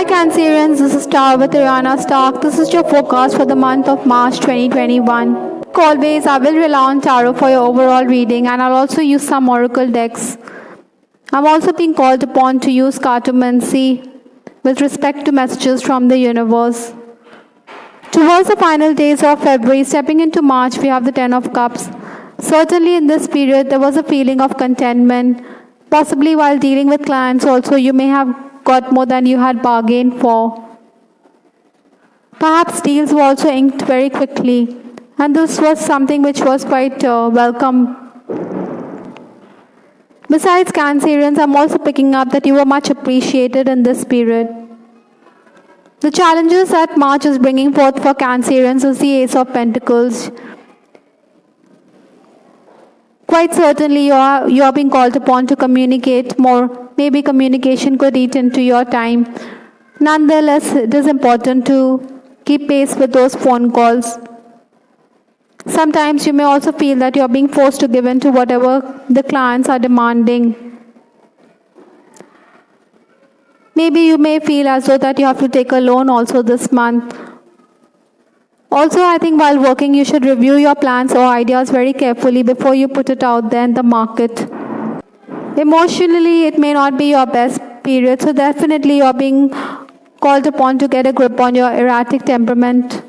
Hi Cancerians, this is Star with Ariana Stark. This is your forecast for the month of March 2021. Like always, I will rely on tarot for your overall reading and I'll also use some oracle decks. I'm also being called upon to use cartomancy with respect to messages from the universe. Towards the final days of February, stepping into March, we have the Ten of Cups. Certainly in this period, there was a feeling of contentment. Possibly while dealing with clients also, you may have got more than you had bargained for. Perhaps deals were also inked very quickly, and this was something which was quite welcome. Besides Cancerians, I'm also picking up that you were much appreciated in this period. The challenges that March is bringing forth for Cancerians is the Ace of Pentacles. Quite certainly you are being called upon to communicate more. Maybe communication could eat into your time. Nonetheless, it is important to keep pace with those phone calls. Sometimes you may also feel that you are being forced to give in to whatever the clients are demanding. Maybe you may feel as though that you have to take a loan also this month. Also, I think while working, you should review your plans or ideas very carefully before you put it out there in the market. Emotionally, it may not be your best period, so definitely you are being called upon to get a grip on your erratic temperament.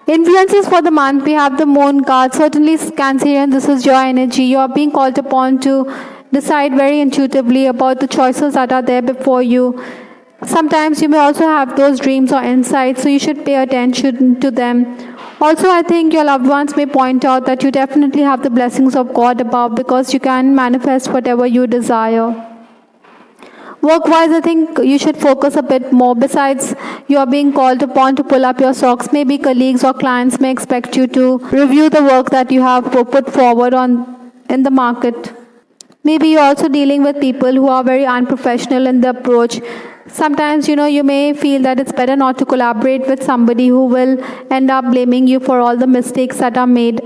Influences for the month, we have the Moon card. Certainly, Cancerian, this is your energy. You are being called upon to decide very intuitively about the choices that are there before you. Sometimes you may also have those dreams or insights, so you should pay attention to them. Also, I think your loved ones may point out that you definitely have the blessings of God above because you can manifest whatever you desire. Work-wise, I think you should focus a bit more. Besides, you are being called upon to pull up your socks. Maybe colleagues or clients may expect you to review the work that you have put forward in the market. Maybe you're also dealing with people who are very unprofessional in the approach. Sometimes, you may feel that it's better not to collaborate with somebody who will end up blaming you for all the mistakes that are made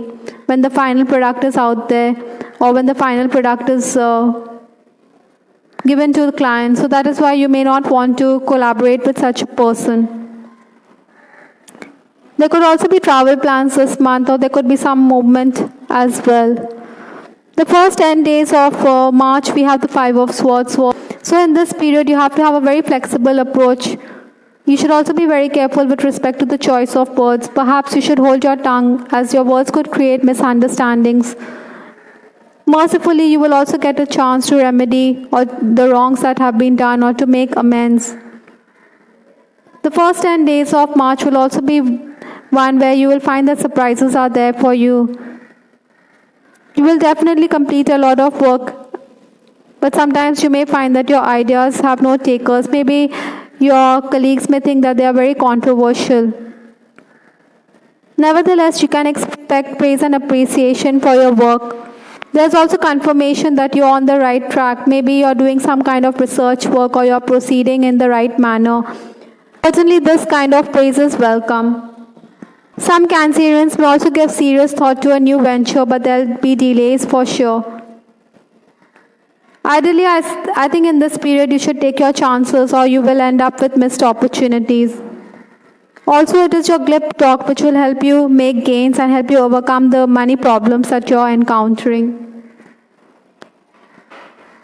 when the final product is out there or when the final product is given to the client. So that is why you may not want to collaborate with such a person. There could also be travel plans this month, or there could be some movement as well. The first 10 days of March, we have the Five of Swords. So in this period, you have to have a very flexible approach. You should also be very careful with respect to the choice of words. Perhaps you should hold your tongue, as your words could create misunderstandings. Mercifully, you will also get a chance to remedy the wrongs that have been done or to make amends. The first 10 days of March will also be one where you will find that surprises are there for you. You will definitely complete a lot of work, but sometimes you may find that your ideas have no takers. Maybe your colleagues may think that they are very controversial. Nevertheless, you can expect praise and appreciation for your work. There's also confirmation that you're on the right track. Maybe you're doing some kind of research work or you're proceeding in the right manner. Certainly, this kind of praise is welcome. Some Cancerians may also give serious thought to a new venture, but there'll be delays for sure. Ideally, I think in this period you should take your chances or you will end up with missed opportunities. Also, it is your glib talk which will help you make gains and help you overcome the money problems that you're encountering.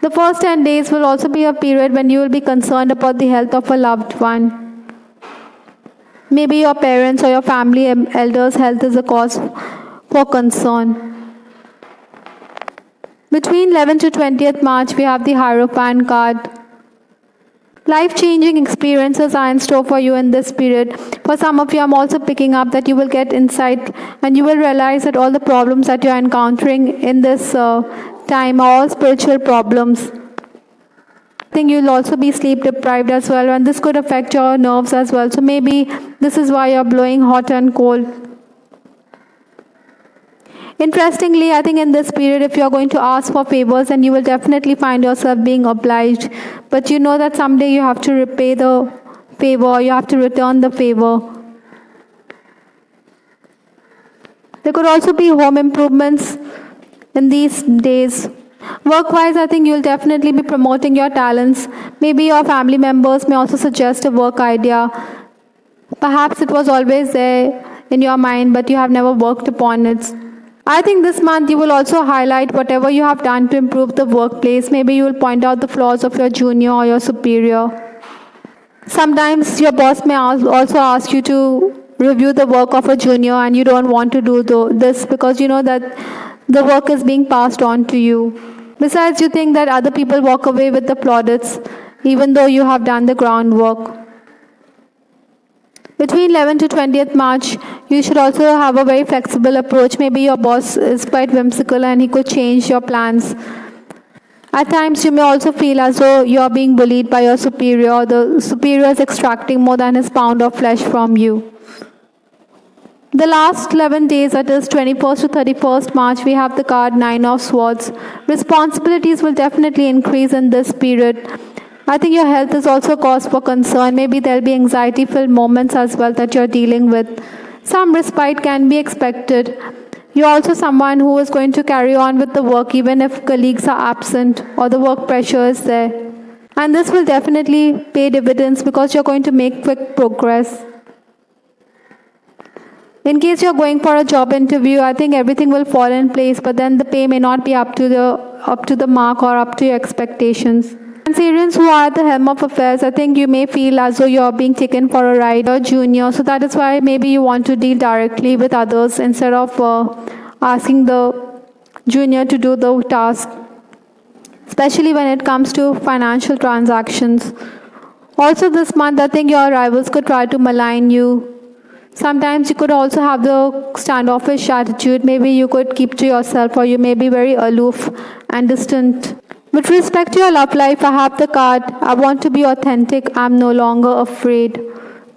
The first 10 days will also be a period when you will be concerned about the health of a loved one. Maybe your parents or your family elders' health is a cause for concern. Between 11th to 20th March, we have the Hierophant card. Life-changing experiences are in store for you in this period. For some of you, I'm also picking up that you will get insight and you will realize that all the problems that you are encountering in this time are all spiritual problems. I think you'll also be sleep deprived as well, and this could affect your nerves as well. So maybe this is why you're blowing hot and cold. Interestingly, I think in this period, if you're going to ask for favors, then you will definitely find yourself being obliged. But you know that someday you have to repay the favor, or you have to return the favor. There could also be home improvements in these days. Work-wise, I think you'll definitely be promoting your talents. Maybe your family members may also suggest a work idea. Perhaps it was always there in your mind, but you have never worked upon it. I think this month you will also highlight whatever you have done to improve the workplace. Maybe you will point out the flaws of your junior or your superior. Sometimes your boss may also ask you to review the work of a junior, and you don't want to do this because you know that the work is being passed on to you. Besides, you think that other people walk away with the plaudits even though you have done the groundwork. Between 11th to 20th March, you should also have a very flexible approach. Maybe your boss is quite whimsical and he could change your plans. At times, you may also feel as though you are being bullied by your superior, or the superior is extracting more than his pound of flesh from you. The last 11 days, that is 21st to 31st March, we have the card 9 of Swords. Responsibilities will definitely increase in this period. I think your health is also cause for concern. Maybe there'll be anxiety-filled moments as well that you're dealing with. Some respite can be expected. You're also someone who is going to carry on with the work even if colleagues are absent or the work pressure is there. And this will definitely pay dividends because you're going to make quick progress. In case you're going for a job interview, I think everything will fall in place, but then the pay may not be up to the mark or up to your expectations. Cancerians who are at the helm of affairs, I think you may feel as though you're being taken for a ride or junior, so that is why maybe you want to deal directly with others instead of asking the junior to do the task, especially when it comes to financial transactions. Also this month, I think your rivals could try to malign you. Sometimes you could also have the standoffish attitude. Maybe you could keep to yourself, or you may be very aloof and distant. With respect to your love life, I have the card, I want to be authentic, I'm no longer afraid.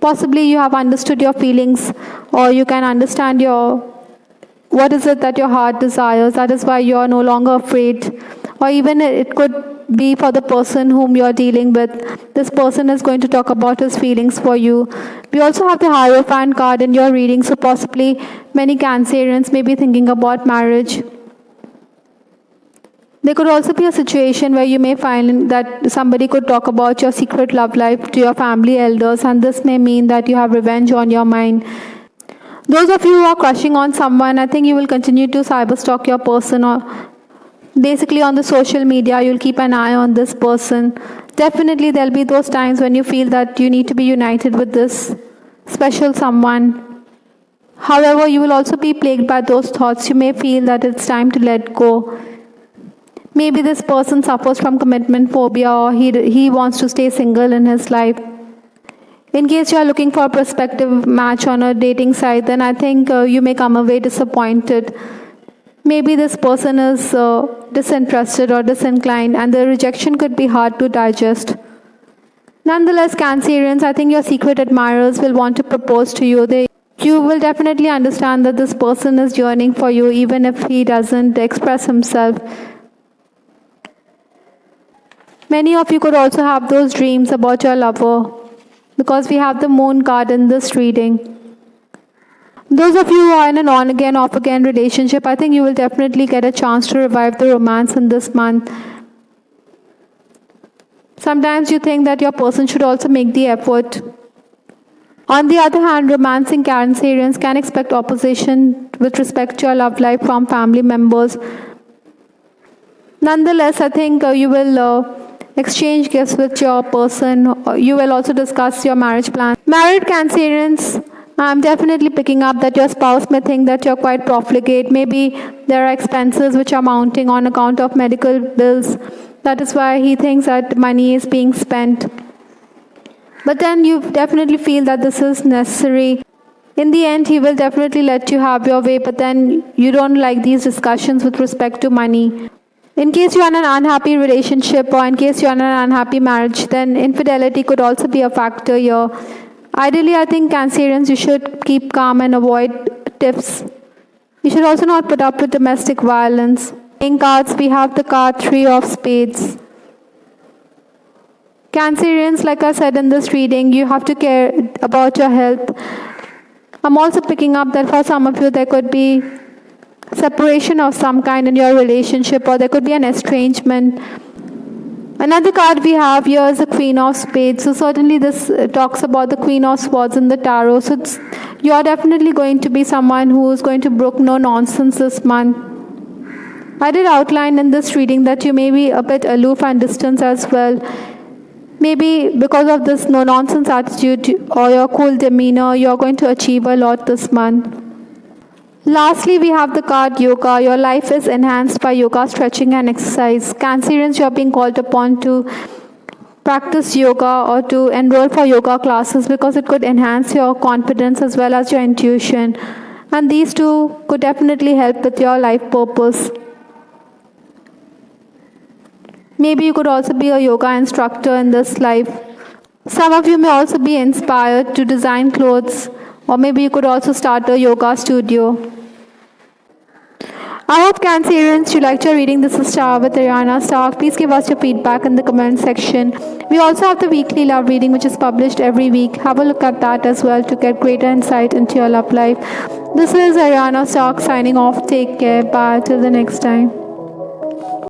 Possibly you have understood your feelings, or you can understand what is it that your heart desires. That is why you are no longer afraid. Or even it could be for the person whom you are dealing with. This person is going to talk about his feelings for you. We also have the Hierophant card in your reading, so possibly many Cancerians may be thinking about marriage. There could also be a situation where you may find that somebody could talk about your secret love life to your family elders, and this may mean that you have revenge on your mind. Those of you who are crushing on someone, I think you will continue to cyberstalk your person, or basically on the social media, you'll keep an eye on this person. Definitely there'll be those times when you feel that you need to be united with this special someone. However, you will also be plagued by those thoughts. You may feel that it's time to let go. Maybe this person suffers from commitment phobia, or he wants to stay single in his life. In case you are looking for a prospective match on a dating site, then I think you may come away disappointed. Maybe this person is disinterested or disinclined, and the rejection could be hard to digest. Nonetheless, Cancerians, I think your secret admirers will want to propose to you. You will definitely understand that this person is yearning for you, even if he doesn't express himself. Many of you could also have those dreams about your lover, because we have the Moon card in this reading. Those of you who are in an on-again, off-again relationship, I think you will definitely get a chance to revive the romance in this month. Sometimes you think that your person should also make the effort. On the other hand, romancing Cancerians can expect opposition with respect to your love life from family members. Nonetheless, I think you will exchange gifts with your person. You will also discuss your marriage plan. Married Cancerians, I'm definitely picking up that your spouse may think that you're quite profligate. Maybe there are expenses which are mounting on account of medical bills. That is why he thinks that money is being spent. But then you definitely feel that this is necessary. In the end, he will definitely let you have your way, but then you don't like these discussions with respect to money. In case you are in an unhappy relationship, or in case you are in an unhappy marriage, then infidelity could also be a factor here. Ideally, I think Cancerians, you should keep calm and avoid tiffs. You should also not put up with domestic violence. In cards, we have the card 3 of Spades. Cancerians, like I said in this reading, you have to care about your health. I'm also picking up that for some of you, there could be separation of some kind in your relationship, or there could be an estrangement. Another card we have here is the Queen of Spades. So certainly this talks about the Queen of Swords in the tarot. So you are definitely going to be someone who is going to brook no nonsense this month. I did outline in this reading that you may be a bit aloof and distant as well. Maybe because of this no nonsense attitude or your cool demeanor, you are going to achieve a lot this month. Lastly, we have the card Yoga. Your life is enhanced by yoga, stretching and exercise. Cancerians, you are being called upon to practice yoga or to enroll for yoga classes because it could enhance your confidence as well as your intuition. And these two could definitely help with your life purpose. Maybe you could also be a yoga instructor in this life. Some of you may also be inspired to design clothes, or maybe you could also start a yoga studio. I hope Cancerians you liked your reading. This is Star with Ariana Stark. Please give us your feedback in the comment section. We also have the weekly love reading which is published every week. Have a look at that as well to get greater insight into your love life. This is Ariana Stark signing off. Take care. Bye. Till the next time.